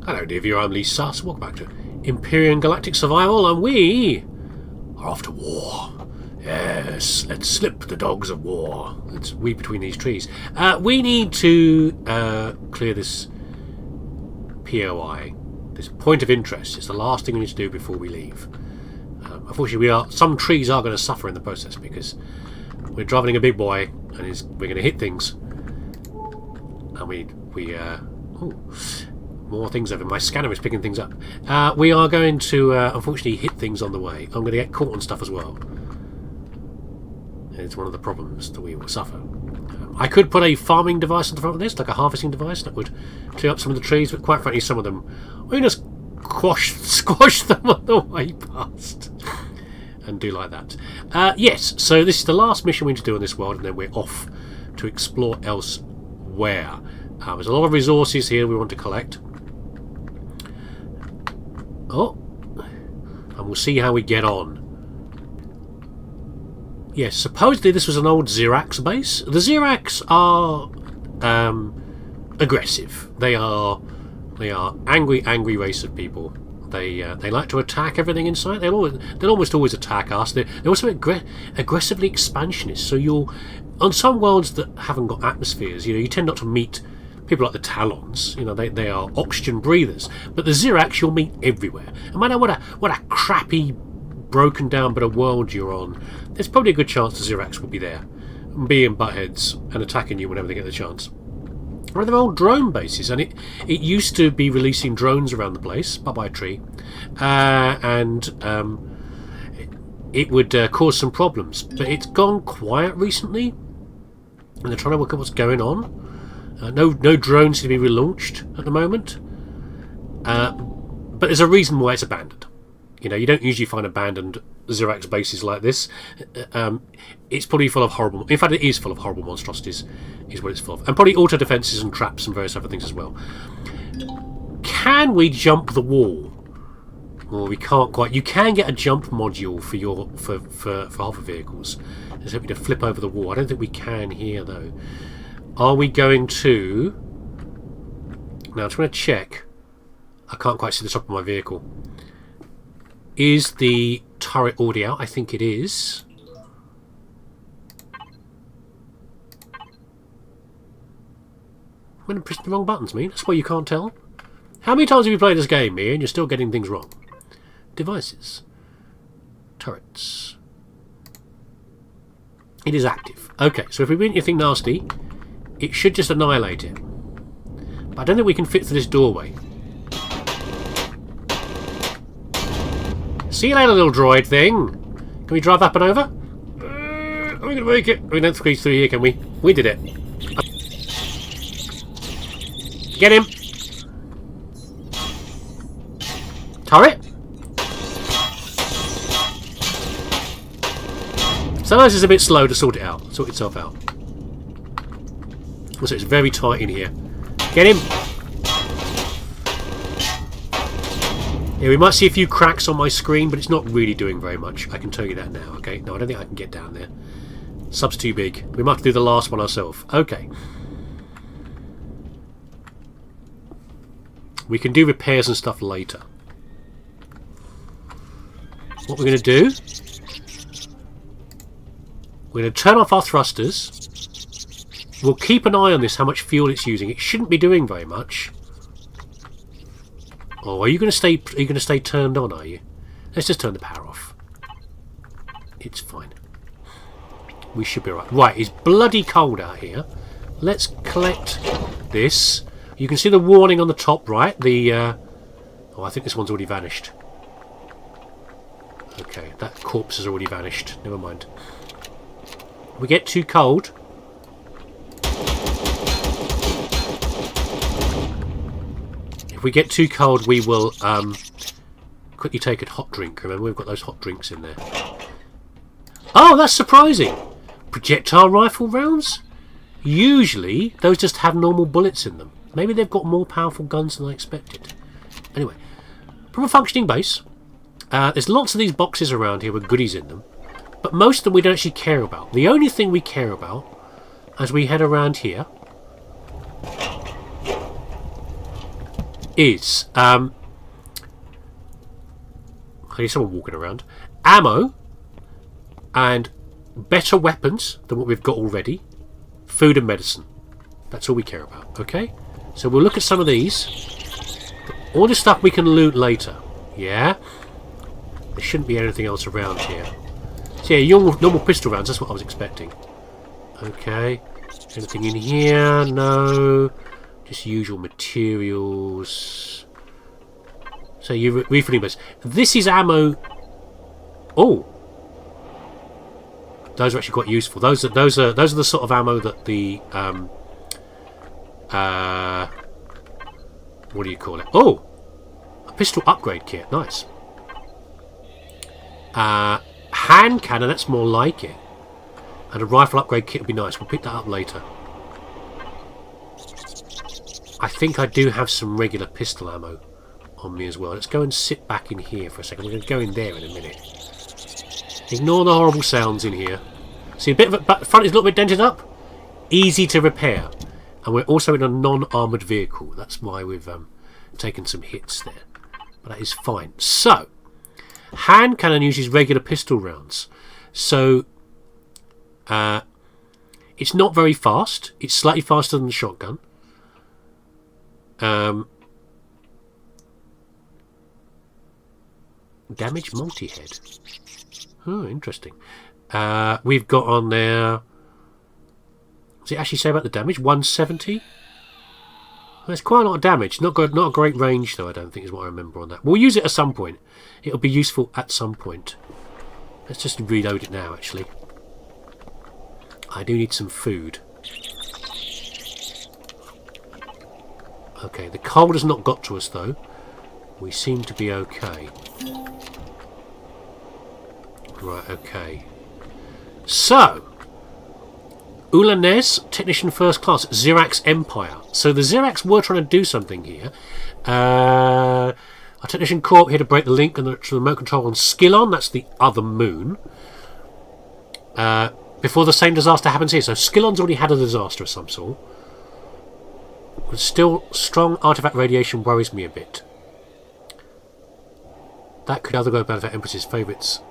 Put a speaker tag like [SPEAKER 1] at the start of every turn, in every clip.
[SPEAKER 1] Hello, dear viewer, I'm leesusss. Welcome back to Empyrion Galactic Survival, and we are off to war. Yes, let's slip the dogs of war. Let's weave between these trees. We need to clear this POI, this point of interest. It's the last thing we need to do before we leave. Unfortunately, some trees are going to suffer in the process because we're driving a big boy and we're going to hit things. And more things over. My scanner is picking things up. We are going to, unfortunately, hit things on the way. I'm going to get caught on stuff as well. It's one of the problems that we will suffer. I could put a farming device on the front of this, like a harvesting device, that would clear up some of the trees, but quite frankly, some of them, we just squash them on the way past. And do like that. Yes, so this is the last mission we need to do on this world, and then we're off to explore elsewhere. There's a lot of resources here we want to collect. Oh, and we'll see how we get on. Yes, supposedly this was an old Xerax base. The Xerax are aggressive. They are angry race of people. They like to attack everything in sight. They'll almost always attack us. They're also aggressively expansionist. So you'll, on some worlds that haven't got atmospheres, you tend not to meet people like the Talons. They are oxygen breathers. But the Xerax you'll meet everywhere. No matter what a crappy, broken down bit of world you're on, there's probably a good chance the Xerax will be there, being buttheads and attacking you whenever they get the chance. They're old drone bases, and it used to be releasing drones around the place, by a tree, and it would cause some problems. But it's gone quiet recently, and they're trying to work out what's going on. No drones to be relaunched at the moment, but there's a reason why it's abandoned. You don't usually find abandoned Xerax bases like this. It's probably full of horrible... In fact, it is full of horrible monstrosities, is what it's full of. And probably auto-defences and traps and various other things as well. Can we jump the wall? Well, we can't quite. You can get a jump module for hover vehicles. Just help you to flip over the wall. I don't think we can here, though. Are we going to... Now, I'm just going to check. I can't quite see the top of my vehicle. Is the turret already out? I think it is. I'm going to press the wrong buttons, mate. That's why you can't tell. How many times have you played this game, me, and you're still getting things wrong? Devices. Turrets. It is active. Okay, so if we win anything nasty, it should just annihilate it. But I don't think we can fit through this doorway. See you later, little droid thing. Can we drive up and over? Are we going to make it? We don't squeeze through here, can we? We did it. Get him. Turret. Sometimes it's a bit slow to sort itself out. Also, it's very tight in here. Get him. Yeah, we might see a few cracks on my screen, but it's not really doing very much. I can tell you that now, okay? No, I don't think I can get down there. Sub's too big. We might have to do the last one ourselves. Okay. We can do repairs and stuff later. What we're going to do... We're going to turn off our thrusters. We'll keep an eye on this, how much fuel it's using. It shouldn't be doing very much. Oh, are you going to stay turned on, are you? Let's just turn the power off. It's fine. We should be right. Right, it's bloody cold out here. Let's collect this. You can see the warning on the top right. Oh, I think this one's already vanished. Okay, that corpse has already vanished. Never mind. If we get too cold... If we get too cold, we will quickly take a hot drink. Remember, we've got those hot drinks in there. Oh, that's surprising. Projectile rifle rounds? Usually, those just have normal bullets in them. Maybe they've got more powerful guns than I expected. Anyway, from a functioning base, there's lots of these boxes around here with goodies in them. But most of them we don't actually care about. The only thing we care about, as we head around here... is I hear someone walking around. Ammo and better weapons than what we've got already. Food and medicine. That's all we care about. Okay? So we'll look at some of these. All this stuff we can loot later. Yeah? There shouldn't be anything else around here. So yeah, normal pistol rounds. That's what I was expecting. Okay. Anything in here? No. Just usual materials. So you refilling this. This is ammo. Oh. Those are actually quite useful. Those are the sort of ammo that the what do you call it? Oh, a pistol upgrade kit. Nice. Hand cannon. That's more like it. And a rifle upgrade kit would be nice. We'll pick that up later. I think I do have some regular pistol ammo on me as well. Let's go and sit back in here for a second. We're going to go in there in a minute. Ignore the horrible sounds in here. See, a bit of it, but the front is a little bit dented up. Easy to repair. And we're also in a non-armoured vehicle. That's why we've taken some hits there. But that is fine. So, hand cannon uses regular pistol rounds. So, it's not very fast. It's slightly faster than the shotgun. Damage multi-head. Oh, interesting. We've got on there... Does it actually say about the damage? 170? There's quite a lot of damage. Not a great range, though, I don't think, is what I remember on that. We'll use it at some point. It'll be useful at some point. Let's just reload it now, actually. I do need some food. Okay, the cold has not got to us, though. We seem to be okay. Right, okay. So, Ulanez, Technician First Class, Xerax Empire. So the Xerax were trying to do something here. Our Technician Corps here to break the link and the remote control on Skylon. That's the other moon. Before the same disaster happens here. So Skylon's already had a disaster of some sort. But still, strong artifact radiation worries me a bit. That could either go bad for Empress's favourites.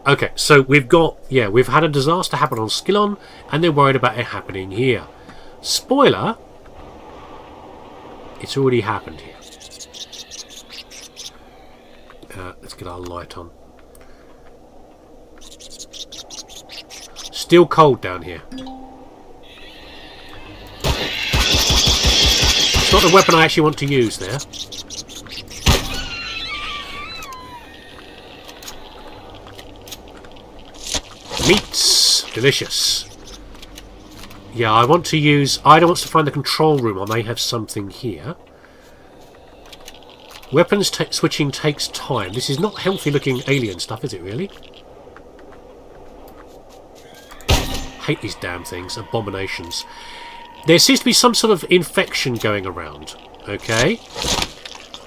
[SPEAKER 1] Okay, so we've had a disaster happen on Skylon, and they're worried about it happening here. Spoiler, it's already happened here. Let's get our light on. Still cold down here. It's not the weapon I actually want to use there. Meats! Delicious. Yeah, I want to use... Ida wants to find the control room. I may have something here. Weapons switching takes time. This is not healthy looking alien stuff, is it really? Hate these damn things. Abominations. There seems to be some sort of infection going around. Okay.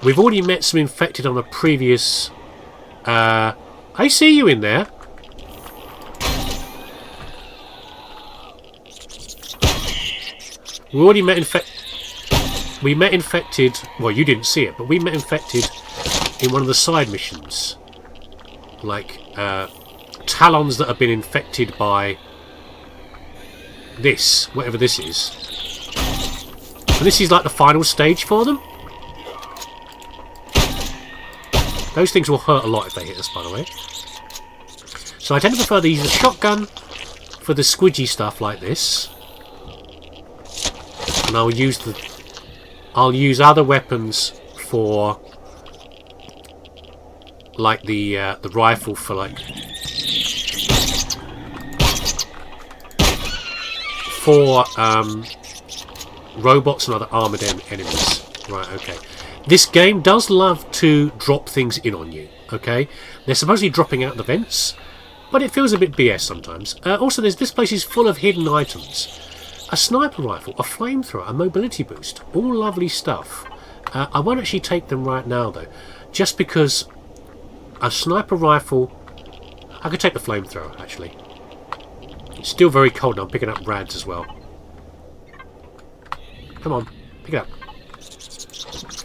[SPEAKER 1] We've already met some infected on a previous... I see you in there. We already met infected... Well, you didn't see it, but we met infected in one of the side missions. Like, Talons that have been infected by... this, whatever this is. And this is like the final stage for them. Those things will hurt a lot if they hit us, by the way. So I tend to prefer to use the shotgun for the squidgy stuff like this. And I'll use other weapons for like the rifle for like robots and other armoured enemies. Right, okay. This game does love to drop things in on you, okay? They're supposedly dropping out the vents, but it feels a bit BS sometimes. Also, this place is full of hidden items. A sniper rifle, a flamethrower, a mobility boost. All lovely stuff. I won't actually take them right now, though. Just because a sniper rifle... I could take the flamethrower, actually. It's still very cold, and I'm picking up rads as well. Come on, pick it up.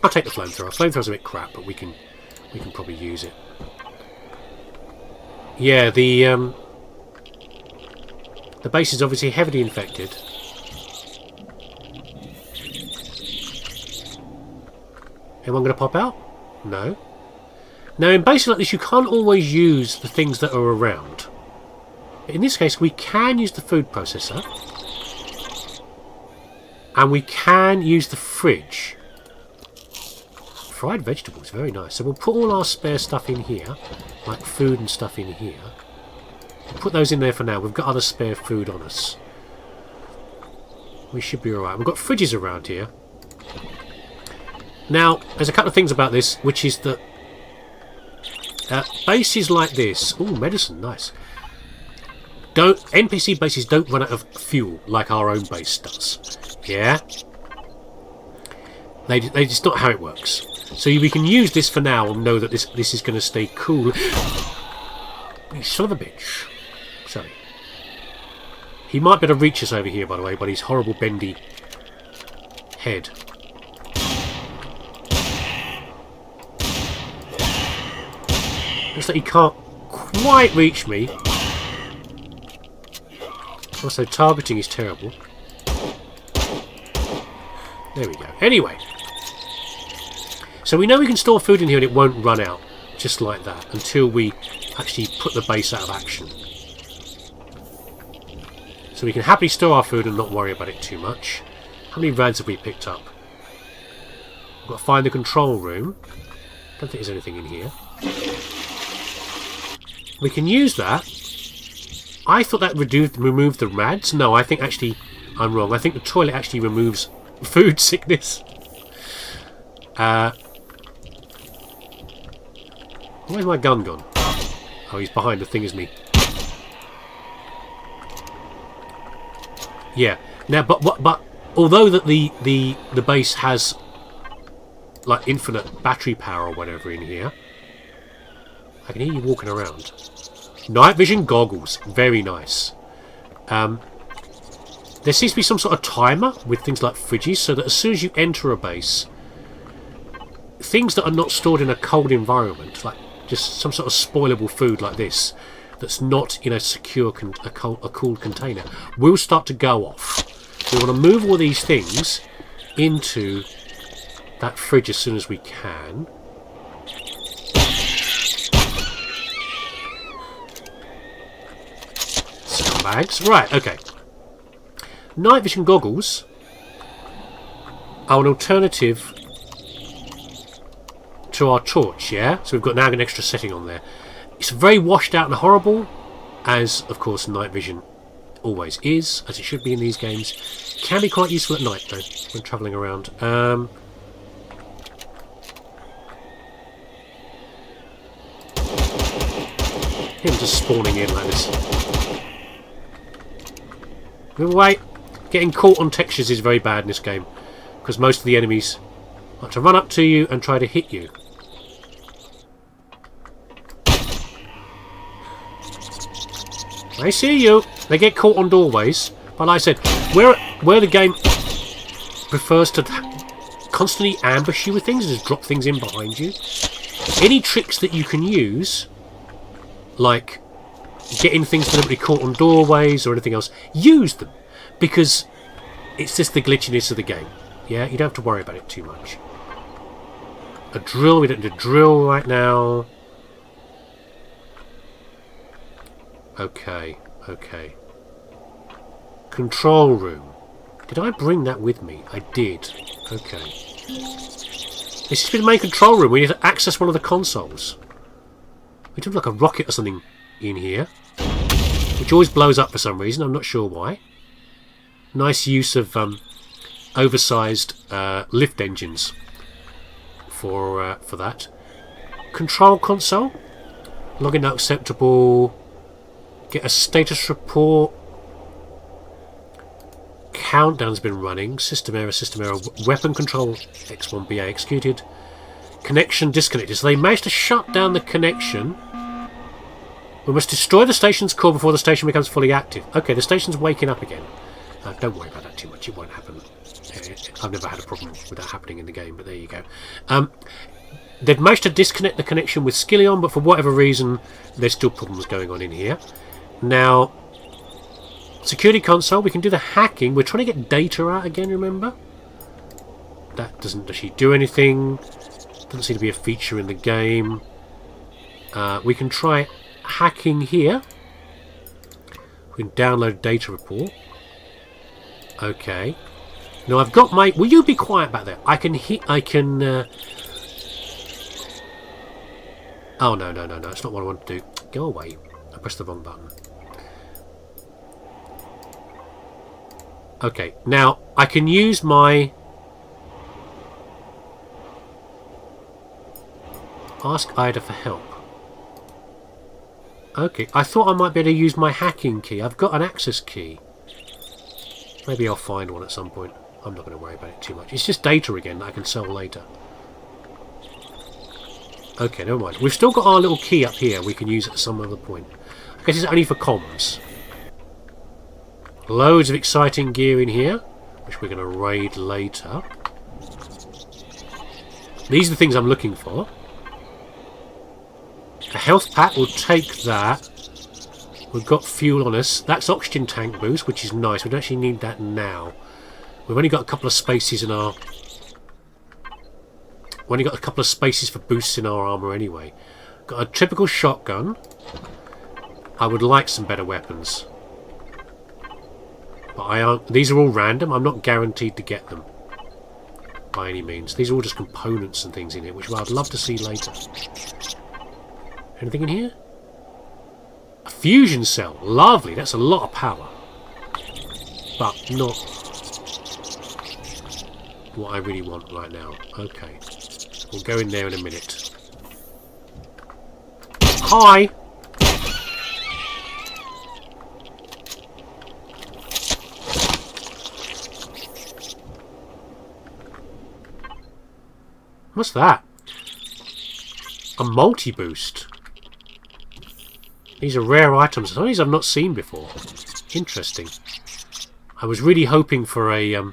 [SPEAKER 1] I'll take the flamethrower. Flamethrow's a bit crap, but we can probably use it. Yeah, the base is obviously heavily infected. Anyone going to pop out? No. Now, in bases like this, you can't always use the things that are around. In this case, we can use the food processor. And we can use the fridge. Fried vegetables, very nice. So we'll put all our spare stuff in here, like food and stuff in here. We'll put those in there for now. We've got other spare food on us. We should be alright. We've got fridges around here. Now, there's a couple of things about this, which is that bases like this... Ooh, medicine, nice. NPC bases don't run out of fuel like our own base does. Yeah? They just not how it works. So we can use this for now and know that this is going to stay cool. You son of a bitch. Sorry. He might be able to reach us over here, by the way, by his horrible bendy head. Looks like he can't quite reach me. Also, targeting is terrible. There we go. Anyway. So we know we can store food in here and it won't run out. Just like that. Until we actually put the base out of action. So we can happily store our food and not worry about it too much. How many rads have we picked up? We've got to find the control room. Don't think there's anything in here. We can use that. I thought that removed the rads. No, I think actually I'm wrong. I think the toilet actually removes food sickness. Where's my gun gone? Oh, he's behind the thing, isn't he? Yeah. Now, but although that the base has like infinite battery power or whatever in here, I can hear you walking around. Night vision goggles, very nice. There seems to be some sort of timer with things like fridges, so that as soon as you enter a base, things that are not stored in a cold environment, like just some sort of spoilable food like this, that's not in a secure, a cooled container, will start to go off. So we want to move all these things into that fridge as soon as we can. Scumbags. Right, okay. Night vision goggles are an alternative to our torch, yeah? So we've got now an extra setting on there. It's very washed out and horrible, as of course night vision always is, as it should be in these games. Can be quite useful at night though, when travelling around. Him just spawning in like this. Move away! Getting caught on textures is very bad in this game, because most of the enemies like to run up to you and try to hit you. I see you. They get caught on doorways, but like I said, where the game prefers to constantly ambush you with things and just drop things in behind you, any tricks that you can use, like getting things deliberately caught on doorways or anything else, use them, because it's just the glitchiness of the game. Yeah, you don't have to worry about it too much. A drill, we don't need a drill right now. Okay, okay. Control room. Did I bring that with me? I did. Okay. This has been the main control room. We need to access one of the consoles. We do have like a rocket or something in here, which always blows up for some reason. I'm not sure why. Nice use of oversized lift engines for that. Control console. Login not acceptable. Get a status report. Countdown's been running. System error, system error. Weapon control X1BA executed. Connection disconnected. So they managed to shut down the connection. We must destroy the station's core before the station becomes fully active. Okay, the station's waking up again. Don't worry about that too much. It won't happen. I've never had a problem with that happening in the game, but there you go. They've managed to disconnect the connection with Skillion, but for whatever reason, there's still problems going on in here. Now, security console, we can do the hacking. We're trying to get data out again, remember? That doesn't actually do anything. Doesn't seem to be a feature in the game. We can try hacking here. We can download data report. Okay. Now I've got my... Will you be quiet back there? I can hit... I can... Oh, no. It's not what I want to do. Go away. I pressed the wrong button. Okay. Now, I can use my... Ask Ida for help. Okay. I thought I might be able to use my hacking key. I've got an access key. Maybe I'll find one at some point. I'm not going to worry about it too much. It's just data again that I can sell later. Okay, never mind. We've still got our little key up here we can use at some other point. I guess it's only for comms. Loads of exciting gear in here, which we're going to raid later. These are the things I'm looking for. A health pack, we'll take that. We've got fuel on us. That's oxygen tank boost, which is nice. We don't actually need that now. We've only got a couple of spaces in our... We've only got a couple of spaces for boosts in our armour anyway. Got a typical shotgun. I would like some better weapons. But these are all random. I'm not guaranteed to get them. By any means. These are all just components and things in here, which I'd love to see later. Anything in here? A fusion cell. Lovely. That's a lot of power. But not what I really want right now. Okay. We'll go in there in a minute. Hi! What's that? A multi-boost. These are rare items. Some of these I've not seen before. Interesting. I was really hoping for a...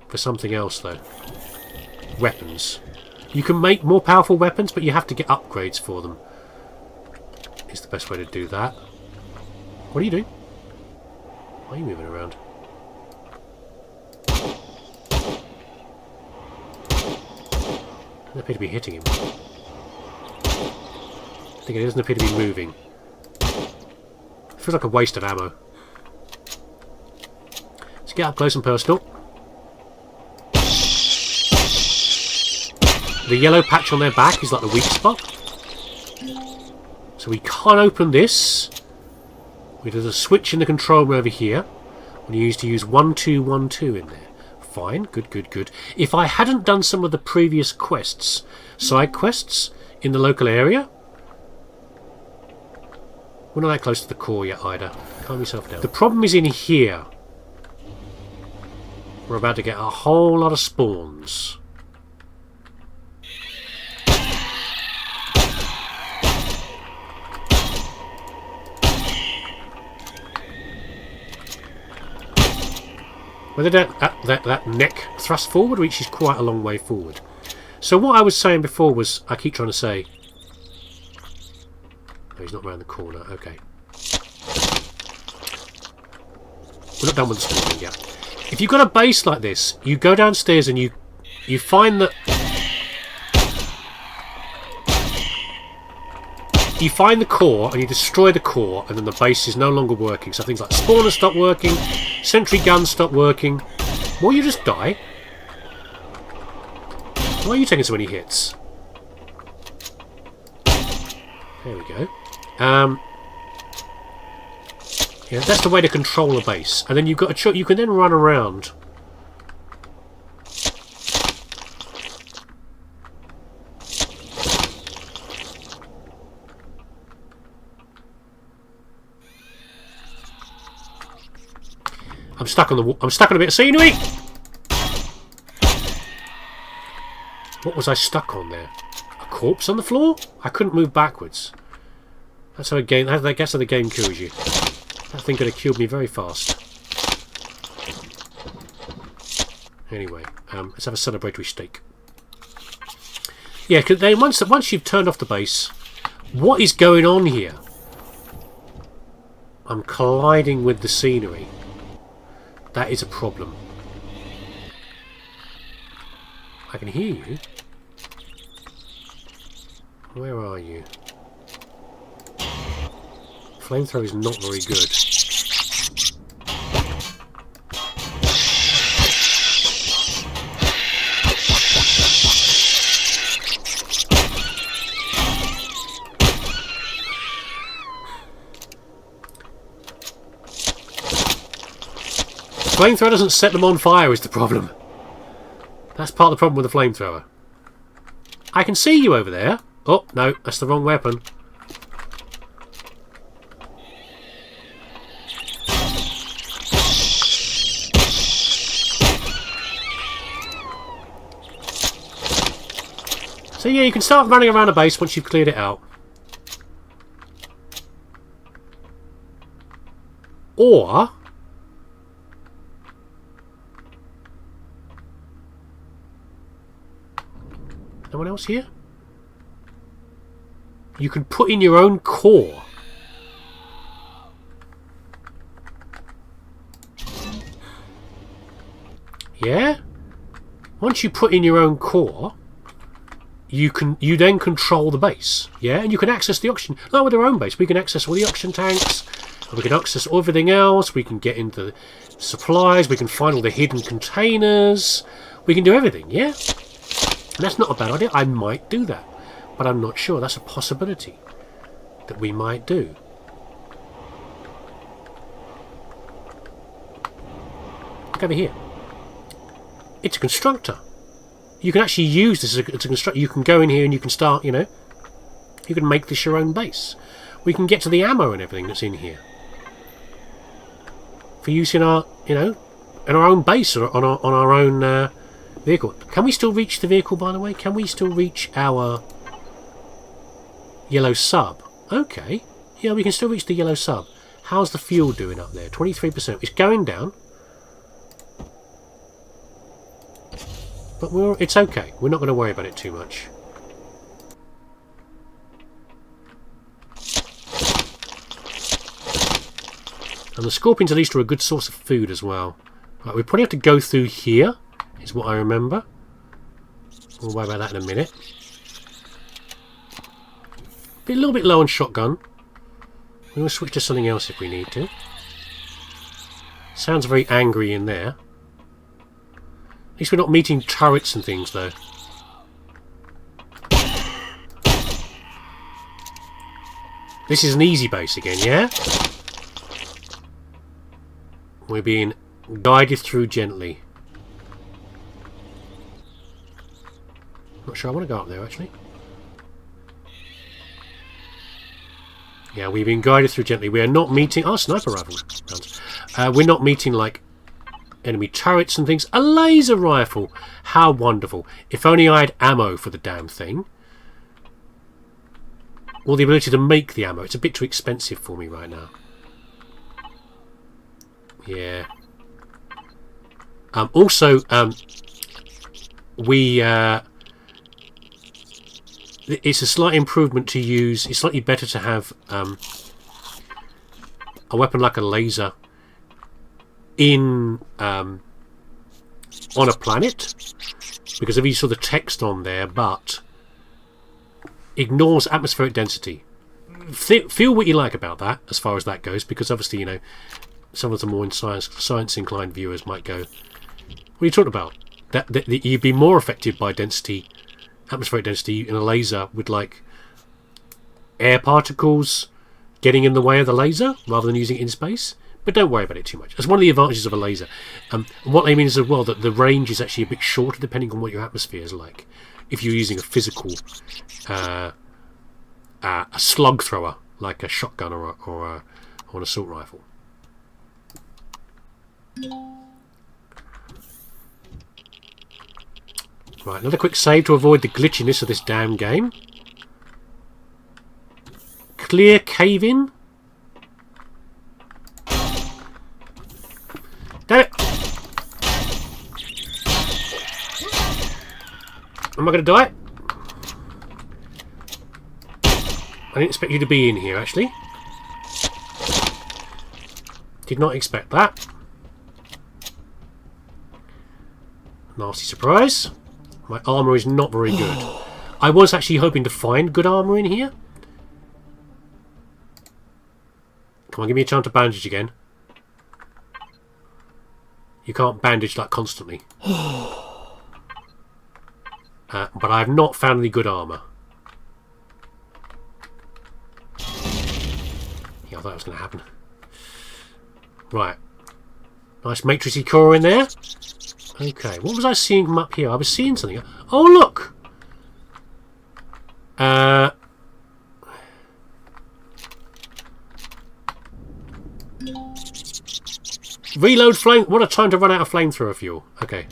[SPEAKER 1] for something else, though. Weapons. You can make more powerful weapons, but you have to get upgrades for them. Is the best way to do that. What are you doing? Why are you moving around? Doesn't appear to be hitting him. I think it doesn't appear to be moving. Feels like a waste of ammo. Let's get up close and personal. The yellow patch on their back is like the weak spot. So we can't open this. There's a switch in the control room over here. We need to use 1212 in there. Fine, good. If I hadn't done some of the previous quests, side quests in the local area... We're not that close to the core yet, Ida. Calm yourself down. The problem is in here. We're about to get a whole lot of spawns. Whether that neck thrust forward reaches quite a long way forward. So what I was saying before was... I keep trying to say... No, he's not around the corner. Okay. We're not done with the spawning yet. If you've got a base like this, you go downstairs and you find that... You find the core and you destroy the core, and then the base is no longer working. So things like spawners stop working, sentry guns stop working. Or you just die. Why are you taking so many hits? There we go. Yeah, that's the way to control a base. And then you've got you can then run around. I'm stuck on a bit of scenery. What was I stuck on there? A corpse on the floor? I couldn't move backwards. That's how the game kills you. That thing could have killed me very fast. Anyway, let's have a celebratory steak. Yeah, because then once you've turned off the base, what is going on here? I'm colliding with the scenery. That is a problem. I can hear you. Where are you? Flamethrower is not very good. Flamethrower doesn't set them on fire is the problem. That's part of the problem with the flamethrower. I can see you over there. Oh, no, that's the wrong weapon. So yeah, you can start running around a base once you've cleared it out. Or... no one else here? You can put in your own core. Yeah? Once you put in your own core, you then control the base. Yeah? And you can access the oxygen. Like with our own base, we can access all the oxygen tanks, and we can access everything else, we can get into the supplies, we can find all the hidden containers, we can do everything, yeah? And that's not a bad idea. I might do that. But I'm not sure. That's a possibility that we might do. Look over here. It's a constructor. You can actually use this as a constructor. You can go in here and you can start, you know, you can make this your own base. We can get to the ammo and everything that's in here. For use in our, you know, in our own base or on our own... vehicle. Can we still reach the vehicle, by the way? Can we still reach our yellow sub? Okay. Yeah, we can still reach the yellow sub. How's the fuel doing up there? 23%. It's going down. But it's okay. We're not going to worry about it too much. And the scorpions at least are a good source of food as well. Right, we probably have to go through here. Is what I remember. We'll worry about that in a minute. Be a little bit low on shotgun. We'll switch to something else if we need to. Sounds very angry in there. At least we're not meeting turrets and things though. This is an easy base again, yeah? We're being guided through gently. Not sure I want to go up there, actually. Yeah, we've been guided through gently. We are not meeting... oh, sniper rifle rounds. We're not meeting, like, enemy turrets and things. A laser rifle! How wonderful. If only I had ammo for the damn thing. Or the ability to make the ammo. It's a bit too expensive for me right now. Yeah. Also, it's a slight improvement to use. It's slightly better to have a weapon like a laser in on a planet, because if you saw the text on there, but ignores atmospheric density. Feel what you like about that, as far as that goes, because obviously, you know, some of the more science inclined viewers might go, "What are you talking about? That you'd be more affected by density." Atmospheric density in a laser with like air particles getting in the way of the laser rather than using it in space. But don't worry about it too much. That's one of the advantages of a laser. And what they mean is as well that the range is actually a bit shorter depending on what your atmosphere is like. If you're using a physical a slug thrower like a shotgun or an assault rifle. Right, another quick save to avoid the glitchiness of this damn game. Clear cave-in. Am I going to die? I didn't expect you to be in here, actually. Did not expect that. Nasty surprise. My armour is not very good. I was actually hoping to find good armour in here. Come on, give me a chance to bandage again. You can't bandage like constantly. But I have not found any good armour. Yeah, I thought that was going to happen. Right. Nice matrixy core in there. Okay, what was I seeing from up here? I was seeing something. Oh, look! Reload flame. What a time to run out of flamethrower fuel. Okay.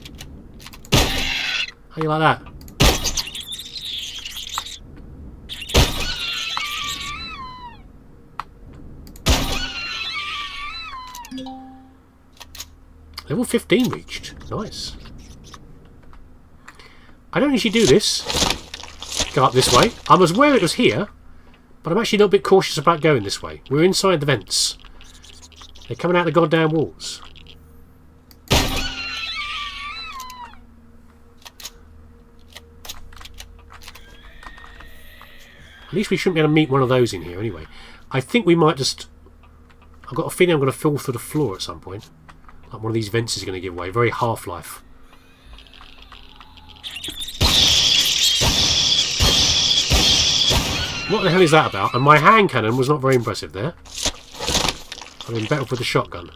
[SPEAKER 1] How you like that? Level 15 reached. Nice. I don't usually do this. Go up this way. I was aware it was here, but I'm actually a little bit cautious about going this way. We're inside the vents. They're coming out the goddamn walls. At least we shouldn't be able to meet one of those in here anyway. I think we might just... I've got a feeling I'm going to fall through the floor at some point. Like one of these vents is going to give way. Very Half-Life. What the hell is that about? And my hand cannon was not very impressive there. I've been better with the shotgun.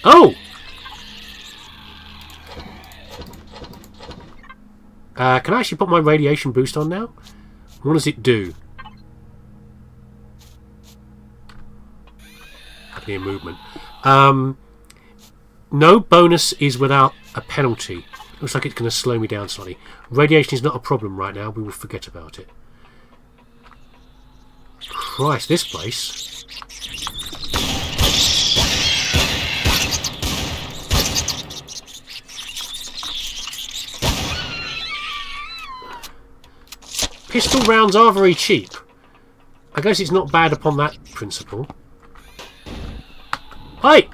[SPEAKER 1] Oh! Can I actually put my radiation boost on now? What does it do? I can hear movement. No bonus is without a penalty. Looks like it's going to slow me down slightly. Radiation is not a problem right now. We will forget about it. Christ, this place. Pistol rounds are very cheap. I guess it's not bad upon that principle. Hi!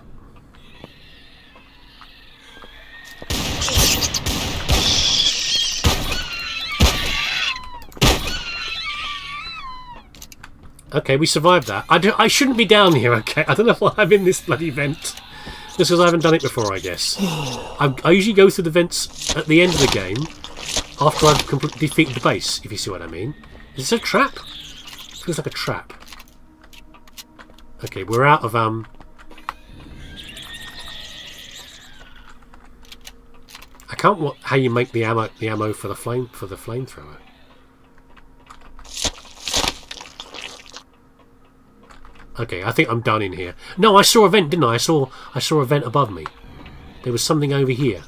[SPEAKER 1] Okay, we survived that. I shouldn't be down here, okay? I don't know why I'm in this bloody vent. Just because I haven't done it before, I guess. I usually go through the vents at the end of the game, after I've completely defeated the base, if you see what I mean. Is this a trap? It feels like a trap. Okay, we're out of, I can't how you make the ammo for the flamethrower. Okay, I think I'm done in here. No, I saw a vent, didn't I? I saw a vent above me. There was something over here.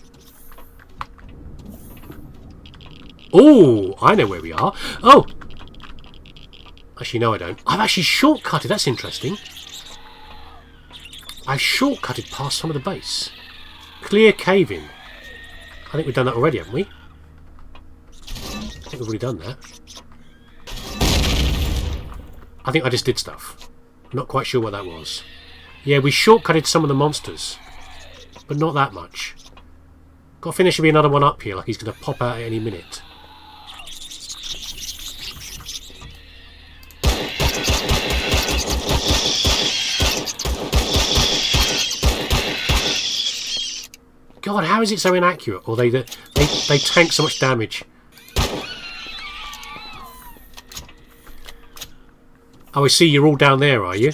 [SPEAKER 1] Oh, I know where we are. Oh! Actually, no, I don't. I've actually shortcutted. That's interesting. I shortcutted past some of the base. Clear cave-in. I think we've done that already, haven't we? I think we've already done that. I think I just did stuff. Not quite sure what that was. Yeah, we shortcutted some of the monsters. But not that much. Got a feeling there should be another one up here, like he's going to pop out at any minute. God, how is it so inaccurate? Or they tank so much damage. Oh, I see you're all down there, are you?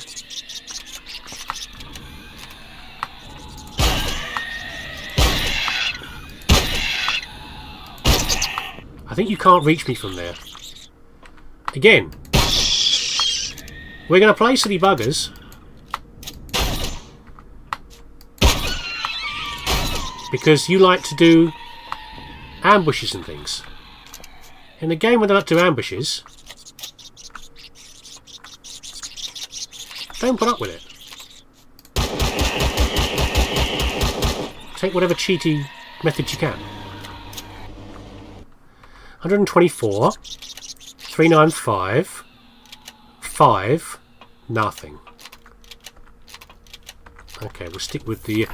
[SPEAKER 1] I think you can't reach me from there. Again. We're going to play silly buggers. Because you like to do ambushes and things. In a game where they like to do ambushes, Don't put up with it. Take whatever cheaty methods you can. 124. 395. 5. Nothing. Okay, we'll stick with the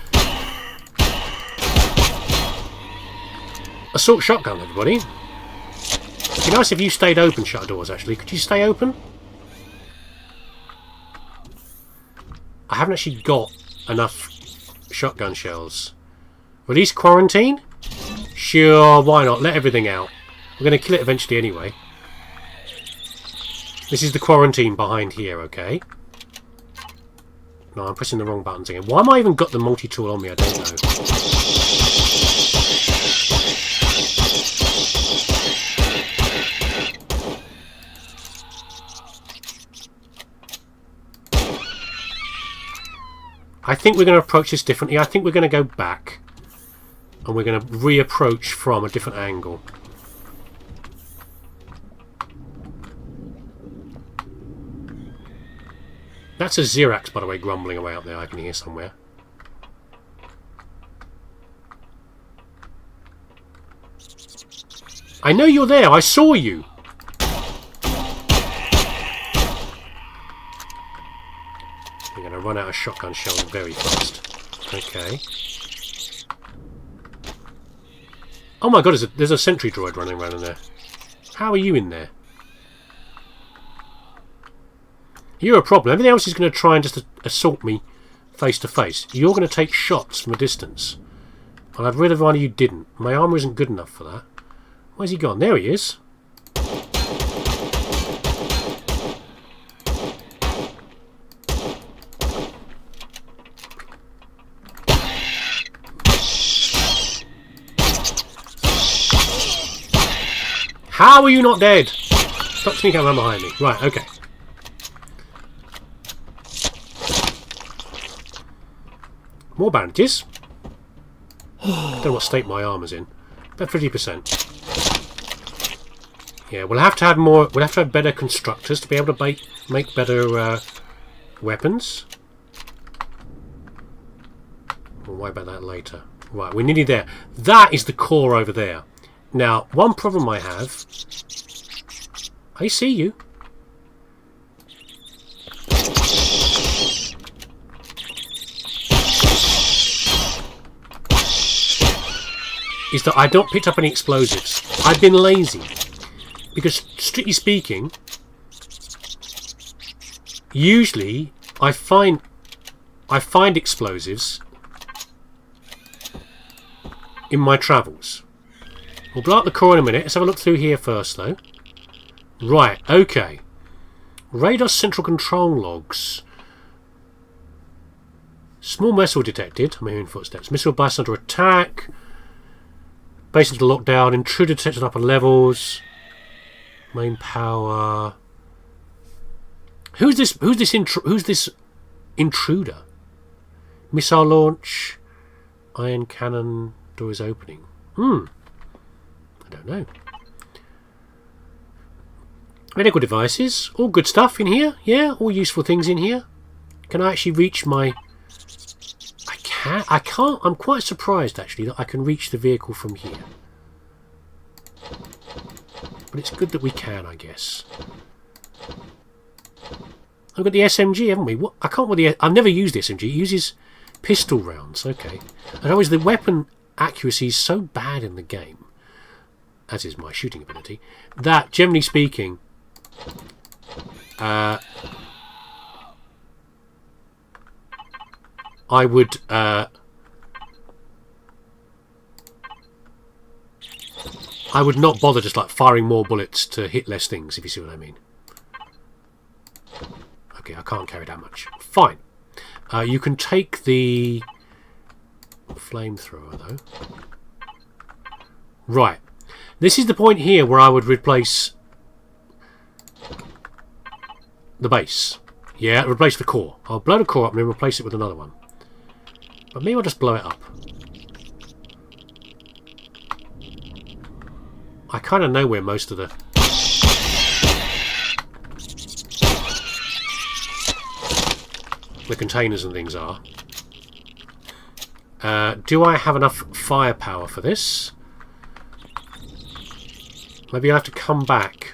[SPEAKER 1] assault shotgun, everybody. It'd be nice if you stayed open, shutter doors, actually. Could you stay open? I haven't actually got enough shotgun shells. Release quarantine? Sure, why not? Let everything out. We're going to kill it eventually anyway. This is the quarantine behind here, okay? No, I'm pressing the wrong buttons again. Why am I even got the multi-tool on me? I don't know. I think we're going to approach this differently. I think we're going to go back. And we're going to reapproach from a different angle. That's a Xerax, by the way, grumbling away out there. I can hear somewhere. I know you're there. I saw you. We're going to run out of shotgun shells very fast. Okay. Oh my god, there's a sentry droid running around in there. How are you in there? You're a problem. Everything else is going to try and just assault me face to face. You're going to take shots from a distance. And I'd rather one of you didn't. My armour isn't good enough for that. Where's he gone? There he is. How are you not dead? Stop sneaking around behind me. Right, okay. More bandages. I don't know what state my armour's in. About 50%. Yeah, we'll have to have more. We'll have to have better constructors to be able to make better weapons. We'll worry about that later. Right, we're nearly there. That is the core over there. Now, one problem I have... I see you. Is that I don't pick up any explosives. I've been lazy. Because, strictly speaking, usually I find explosives in my travels. We'll blow up the core in a minute. Let's have a look through here first, though. Right, okay. Radar central control logs. Small vessel detected. I'm hearing footsteps. Missile bus under attack. Base into lockdown. Intruder detected upper levels. Main power. Who's this intruder? Missile launch. Iron cannon. Door is opening. I don't know. Medical devices. All good stuff in here. Yeah, all useful things in here. Can I actually reach my... I can't. I'm quite surprised, actually, that I can reach the vehicle from here. But it's good that we can, I guess. I've got the SMG, haven't we? What? I can't... I've never used the SMG. It uses pistol rounds. Okay. And always the weapon accuracy is so bad in the game, as is my shooting ability, that, generally speaking... I would not bother just like firing more bullets to hit less things, if you see what I mean. Okay, I can't carry that much. Fine. You can take the flamethrower though. Right. This is the point here where I would replace the base. Yeah, replace the core. I'll blow the core up and then replace it with another one. But maybe I'll just blow it up. I kind of know where most of the... the containers and things are. Do I have enough firepower for this? Maybe I have to come back.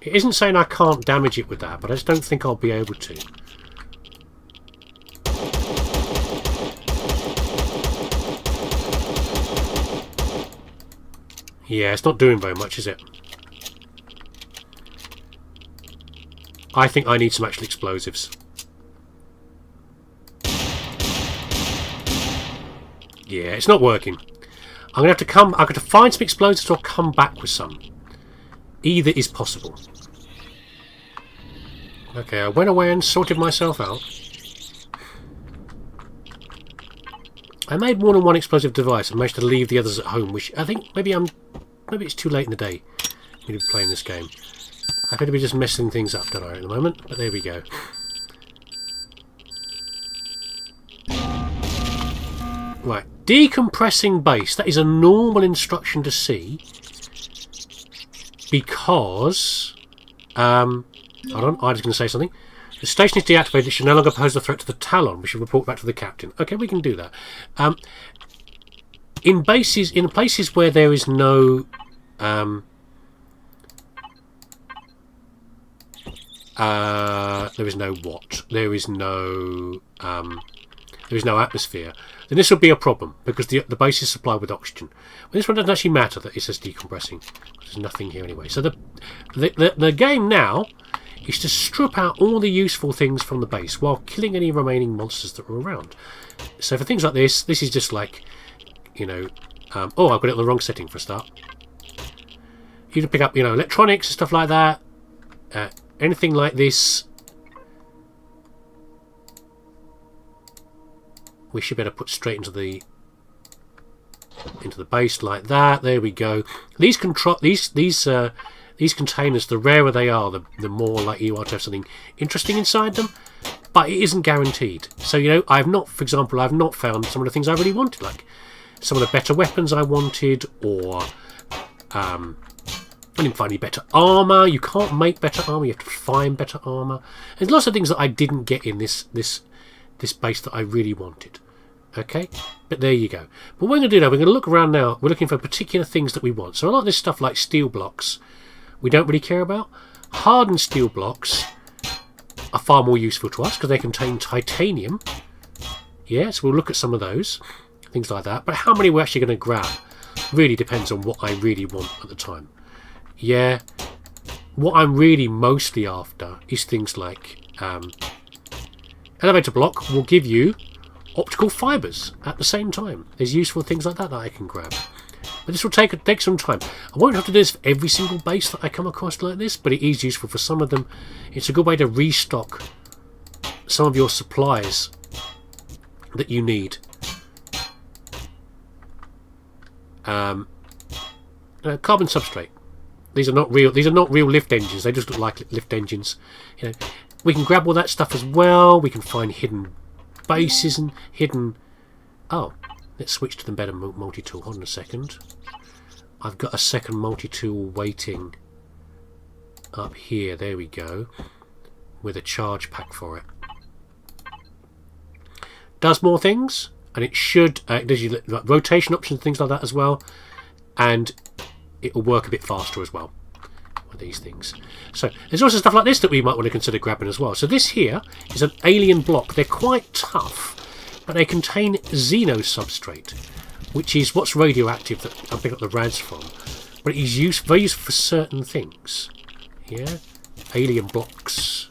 [SPEAKER 1] It isn't saying I can't damage it with that, but I just don't think I'll be able to. Yeah, it's not doing very much, is it? I think I need some actual explosives. Yeah, it's not working. I'm gonna have to come. I'm gonna find some explosives or come back with some. Either is possible. Okay, I went away and sorted myself out. I made more than one explosive device and managed to leave the others at home, which I think maybe it's too late in the day to be playing this game. I appear to be just messing things up, don't I, at the moment? But there we go. Right, decompressing base. That is a normal instruction to see. Because... hold on, I was going to say something. The station is deactivated. It should no longer pose a threat to the Talon. We should report back to the captain. Okay, we can do that. In places where there is no... there is no what? There is no atmosphere. Then this will be a problem because the base is supplied with oxygen. But this one doesn't actually matter that it says decompressing. There's nothing here anyway. So the game now is to strip out all the useful things from the base while killing any remaining monsters that are around. So for things like this is just like, you know, oh, I've got it on the wrong setting for a start. You can pick up, you know, electronics and stuff like that. Anything like this, we should be able to put straight into the base like that. There we go. These containers, the rarer they are, the more likely you are to have something interesting inside them. But it isn't guaranteed. So, you know, for example, I've not found some of the things I really wanted, like some of the better weapons I wanted, or I didn't find any better armour. You can't make better armour, you have to find better armour. There's lots of things that I didn't get in this base that I really wanted. Okay? But there you go. But what we're going to do now, we're going to look around now. We're looking for particular things that we want. So a lot of this stuff like steel blocks, we don't really care about. Hardened steel blocks are far more useful to us because they contain titanium. Yeah, so we'll look at some of those. Things like that. But how many we're actually going to grab really depends on what I really want at the time. Yeah, what I'm really mostly after is things like elevator block will give you optical fibres at the same time. There's useful things like that I can grab. But this will take some time. I won't have to do this for every single base that I come across like this, but it is useful for some of them. It's a good way to restock some of your supplies that you need. Carbon substrate. These are not real lift engines. They just look like lift engines. You know, we can grab all that stuff as well. We can find hidden bases and hidden... Oh, let's switch to the better multi-tool. Hold on a second. I've got a second multi-tool waiting up here. There we go. With a charge pack for it. Does more things. And it should... does you like rotation options, things like that as well. And... it will work a bit faster as well with these things. So there's also stuff like this that we might want to consider grabbing as well. So this here is an alien block. They're quite tough, but they contain xeno substrate, which is what's radioactive that I pick up the rads from. But it is very useful for certain things. Yeah, alien blocks.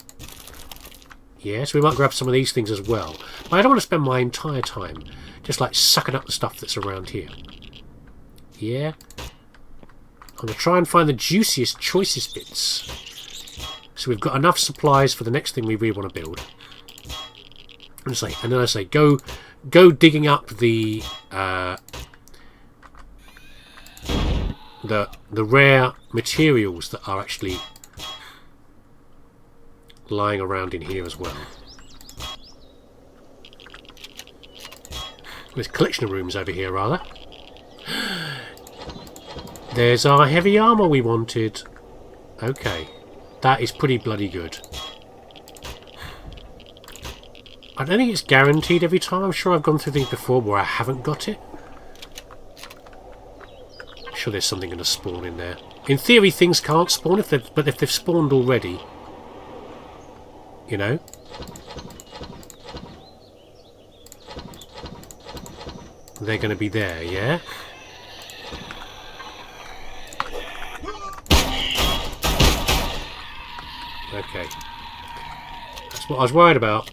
[SPEAKER 1] Yeah, so we might grab some of these things as well. But I don't want to spend my entire time just like sucking up the stuff that's around here. Yeah. I'm going to try and find the juiciest, choicest bits. So we've got enough supplies for the next thing we really want to build. And then I say, go digging up the rare materials that are actually lying around in here as well. There's a collection of rooms over here, rather. There's our heavy armour we wanted. Okay. That is pretty bloody good. I don't think it's guaranteed every time. I'm sure I've gone through things before where I haven't got it. I'm sure there's something going to spawn in there. In theory, things can't spawn, but if they've spawned already, you know. They're going to be there, yeah? Okay. That's what I was worried about.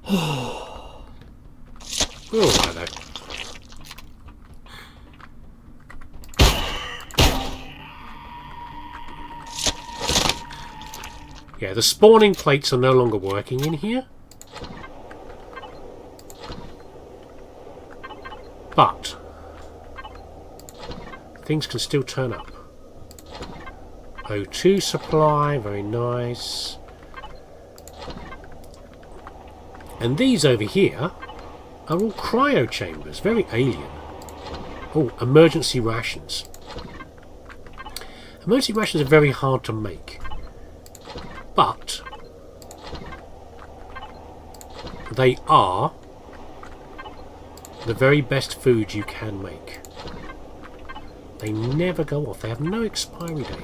[SPEAKER 1] Oh, hello. Yeah, the spawning plates are no longer working in here. But things can still turn up. O2 supply, very nice. And these over here are all cryo chambers, very alien. Oh, emergency rations. Emergency rations are very hard to make. But they are the very best food you can make. They never go off. They have no expiry date.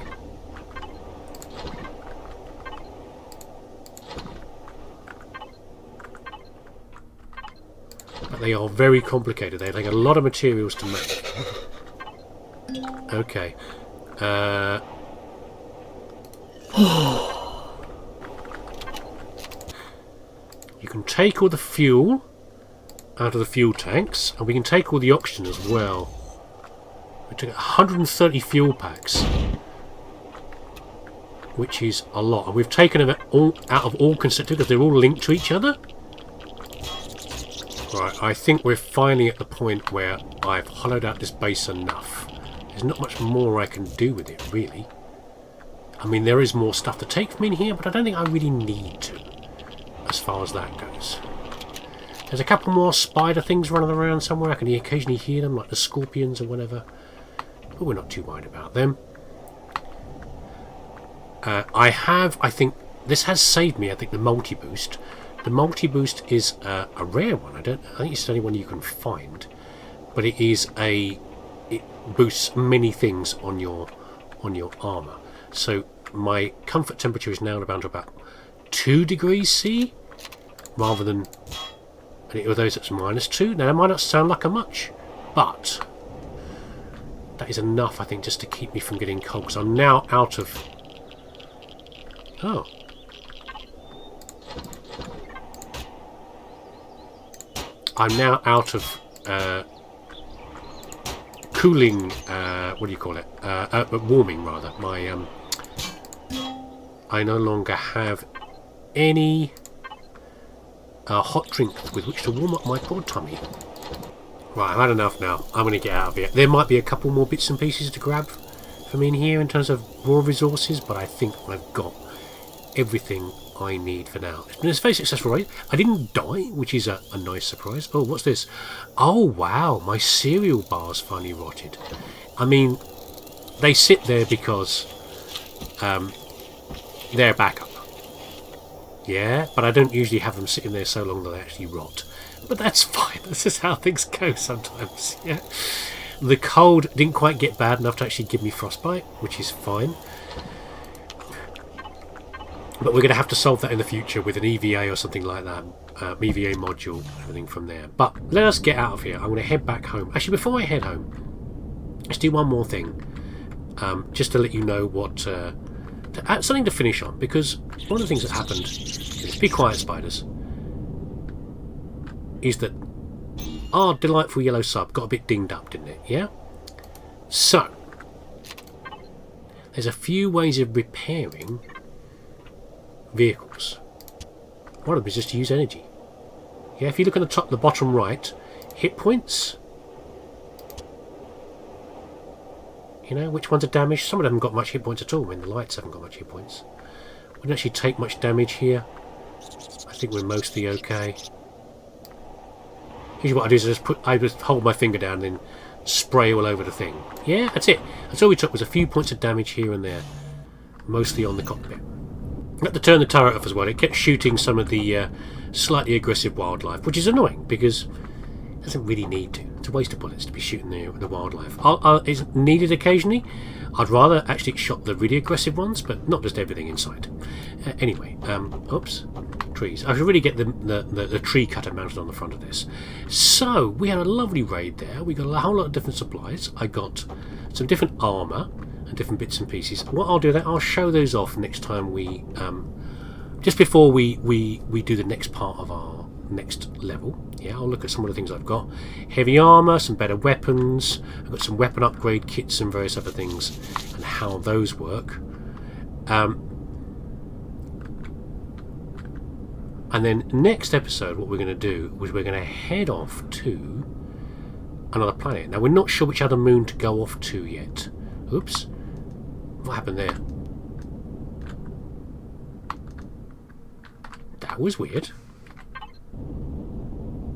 [SPEAKER 1] But they are very complicated. They take a lot of materials to make. Okay. You can take all the fuel out of the fuel tanks, and we can take all the oxygen as well. We took 130 fuel packs, which is a lot, and we've taken them all out of all constructed because they're all linked to each other. Right, I think we're finally at the point where I've hollowed out this base enough. There's not much more I can do with it, really. I mean, there is more stuff to take from in here, but I don't think I really need to, as far as that goes. There's a couple more spider things running around somewhere. I can occasionally hear them, like the scorpions or whatever. But we're not too worried about them. I think, this has saved me, I think, the multi-boost. The multi-boost is a rare one. I think it's the only one you can find. But it boosts many things on your armour. So my comfort temperature is now down to about 2 degrees C, rather than... And with those it's -2. Now that might not sound like a much, but that is enough, I think, just to keep me from getting cold. Because I'm now out of... Oh. I'm now out of cooling, what do you call it? Warming, rather. I no longer have any hot drink with which to warm up my poor tummy. Right, I've had enough now. I'm going to get out of here. There might be a couple more bits and pieces to grab from in here in terms of raw resources, but I think I've got everything I need for now. It's been a very successful raid. I didn't die, which is a nice surprise. Oh, what's this? Oh, wow, my cereal bars finally rotted. I mean, they sit there because they're backup. Yeah, but I don't usually have them sitting there so long that they actually rot. But that's fine. This is how things go sometimes. Yeah. The cold didn't quite get bad enough to actually give me frostbite, which is fine. But we're going to have to solve that in the future with an EVA or something like that. EVA module, everything from there. But let us get out of here. I'm going to head back home. Actually, before I head home, let's do one more thing. Just to let you know what... something to finish on, because one of the things that happened is, be quiet, spiders, is that our delightful yellow sub got a bit dinged up, didn't it? Yeah? So, there's a few ways of repairing vehicles. One of them is just to use energy. Yeah, if you look at the bottom right, hit points. You know, which ones are damaged? Some of them haven't got much hit points at all. I mean, the lights haven't got much hit points. We don't actually take much damage here. I think we're mostly okay. Usually what I do is I just hold my finger down and then spray all over the thing. Yeah, that's it. That's all we took, was a few points of damage here and there. mostly on the cockpit. I had to turn the turret off as well. It kept shooting some of the slightly aggressive wildlife, which is annoying because it doesn't really need to. It's a waste of bullets to be shooting the wildlife. It's needed occasionally. I'd rather actually shot the really aggressive ones, but not just everything in sight. Anyway, oops, trees. I should really get the tree cutter mounted on the front of this. So we had a lovely raid there. We got a whole lot of different supplies. I got some different armour and different bits and pieces. What I'll do, I'll show those off next time we, just before we do the next part of our next level. Yeah, I'll look at some of the things I've got. Heavy armour, some better weapons. I've got some weapon upgrade kits and various other things, and how those work. And then next episode, what we're going to do is we're going to head off to another planet. Now we're not sure which other moon to go off to yet. Oops. What happened there? That was weird.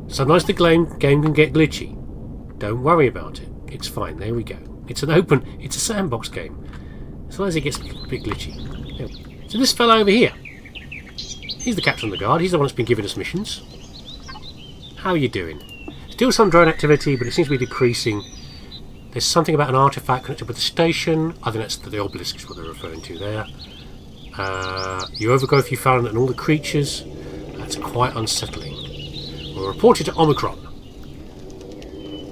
[SPEAKER 1] Sometimes the game can get glitchy. Don't worry about it. It's fine. There we go. It's a sandbox game. Sometimes it gets a bit glitchy. So this fellow over here. He's the captain of the guard. He's the one that's been giving us missions. How are you doing? Still some drone activity, but it seems to be decreasing. There's something about an artifact connected with the station. I think that's the obelisk is what they're referring to there. You overgrowth you found and all the creatures. That's quite unsettling. We're reported to Omicron.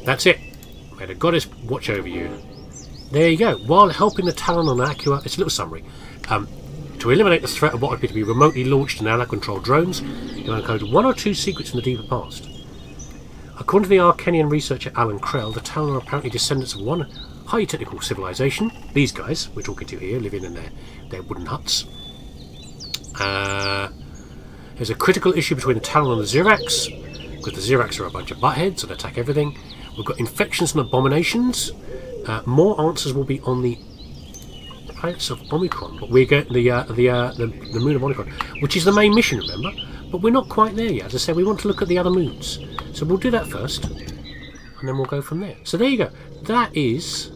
[SPEAKER 1] That's it. May the goddess watch over you. There you go. While helping the Talon on Aqua, it's a little summary. To eliminate the threat of what appear to be remotely launched and ally-controlled drones, you uncode 1 or 2 secrets from the deeper past. According to the Arcanian researcher Alan Krell, the Talon are apparently descendants of one highly technical civilization. These guys we're talking to here, living in their wooden huts. There's a critical issue between the Talon and the Xerax, because the Xerax are a bunch of buttheads and attack everything. We've got infections and abominations. More answers will be on the planets of Omicron, but we get the moon of Omicron, which is the main mission, remember? But we're not quite there yet. As I said, we want to look at the other moons, so we'll do that first, and then we'll go from there. So there you go. That is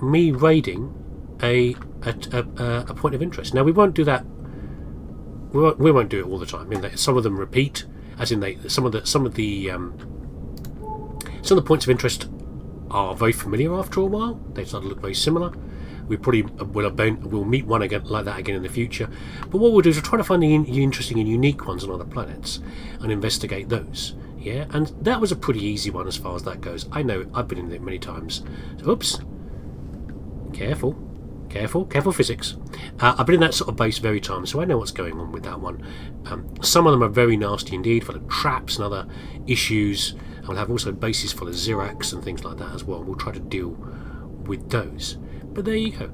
[SPEAKER 1] me raiding a point of interest. Now we won't do that. We won't do it all the time. I mean, some of them repeat, as in some of the points of interest are very familiar after a while. They start to look very similar. We probably will meet one again like that again in the future. But what we'll do is we'll try to find the interesting and unique ones on other planets and investigate those. Yeah, and that was a pretty easy one as far as that goes. I know I've been in it many times. So, oops. Careful physics. I've been in that sort of base very time, so I know what's going on with that one. Some of them are very nasty indeed, full of traps and other issues. And we'll have also bases full of Xerax and things like that as well. We'll try to deal with those. But there you go.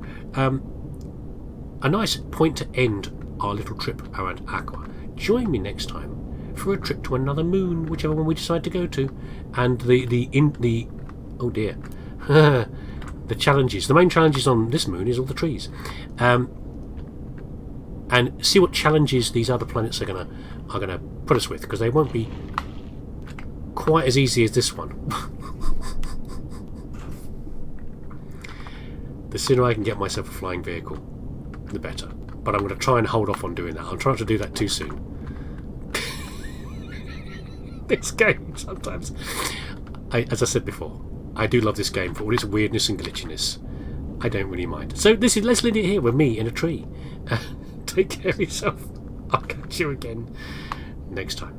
[SPEAKER 1] A nice point to end our little trip around Aqua. Join me next time for a trip to another moon, whichever one we decide to go to, and oh dear. The challenges. The main challenges on this moon is all the trees, and see what challenges these other planets are gonna put us with, because they won't be quite as easy as this one. The sooner I can get myself a flying vehicle, the better. But I'm going to try and hold off on doing that. I'm trying to do that too soon. This game sometimes, as I said before, I do love this game for all its weirdness and glitchiness. I don't really mind. So let's leave it here with me in a tree. Take care of yourself. I'll catch you again next time.